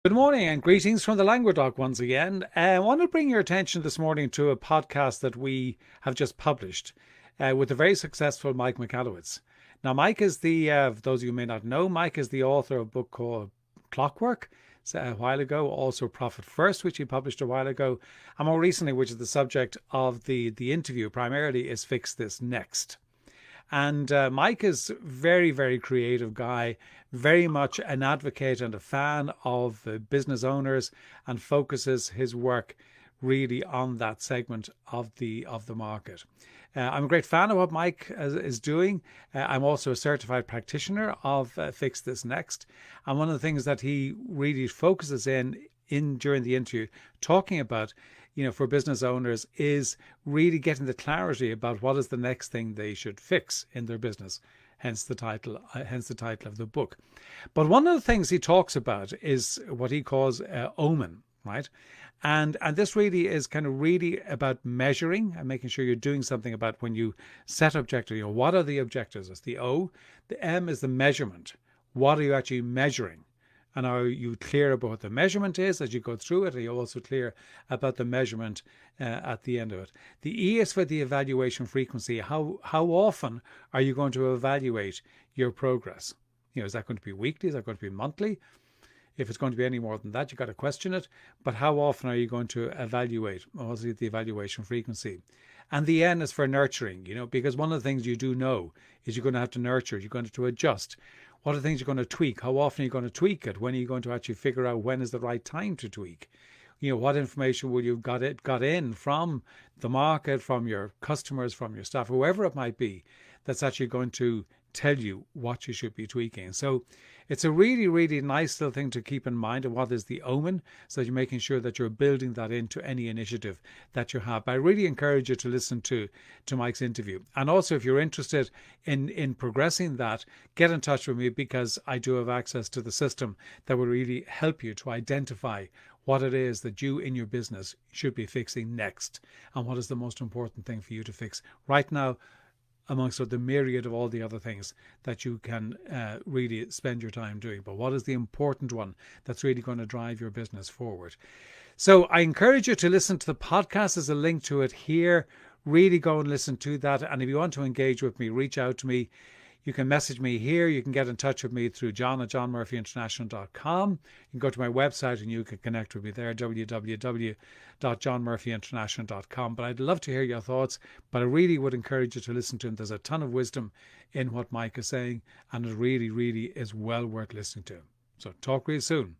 Good morning and greetings from the Language Doc once again. I want to bring your attention this morning to a podcast that we have just published with the very successful Mike Michalowicz. Now, Mike is for those of you who may not know, Mike is the author of a book called Clockwork a while ago, also Profit First, which he published a while ago, and more recently, which is the subject of the interview primarily, is Fix This Next. And Mike is very, very creative guy, very much an advocate and a fan of business owners, and focuses his work really on that segment of the market. I'm a great fan of what Mike is doing. I'm also a certified practitioner of Fix This Next, and one of the things that he really focuses in during the interview, talking about for business owners, is really getting the clarity about what is the next thing they should fix in their business. Hence the title of the book. But one of the things he talks about is what he calls OMEN, right? And this really is kind of really about measuring and making sure you're doing something about when you set objectives. What are the objectives? It's the O. The M is the measurement. What are you actually measuring? And are you clear about what the measurement is as you go through it? Are you also clear about the measurement at the end of it? The E is for the evaluation frequency. How often are you going to evaluate your progress? Is that going to be weekly? Is that going to be monthly? If it's going to be any more than that, you've got to question it. But how often are you going to evaluate? What's the evaluation frequency? And the N is for nurturing, because one of the things you do know is you're going to have to nurture, you're going to adjust. What are the things you're going to tweak? How often are you going to tweak it? When are you going to actually figure out when is the right time to tweak? What information will you got in from the market, from your customers, from your staff, whoever it might be, that's actually going to tell you what you should be tweaking. So it's a really, really nice little thing to keep in mind of what is the OMEN, so that you're making sure that you're building that into any initiative that you have. But I really encourage you to listen to Mike's interview. And also, if you're interested in progressing that, get in touch with me, because I do have access to the system that will really help you to identify what it is that you in your business should be fixing next, and what is the most important thing for you to fix right now, amongst the myriad of all the other things that you can really spend your time doing. But what is the important one that's really going to drive your business forward? So I encourage you to listen to the podcast. There's a link to it here. Really go and listen to that. And if you want to engage with me, reach out to me. You can message me here. You can get in touch with me through john@johnmurphyinternational.com. You can go to my website and you can connect with me there, www.johnmurphyinternational.com. But I'd love to hear your thoughts. But I really would encourage you to listen to him. There's a ton of wisdom in what Mike is saying, and it really, really is well worth listening to. So talk really soon.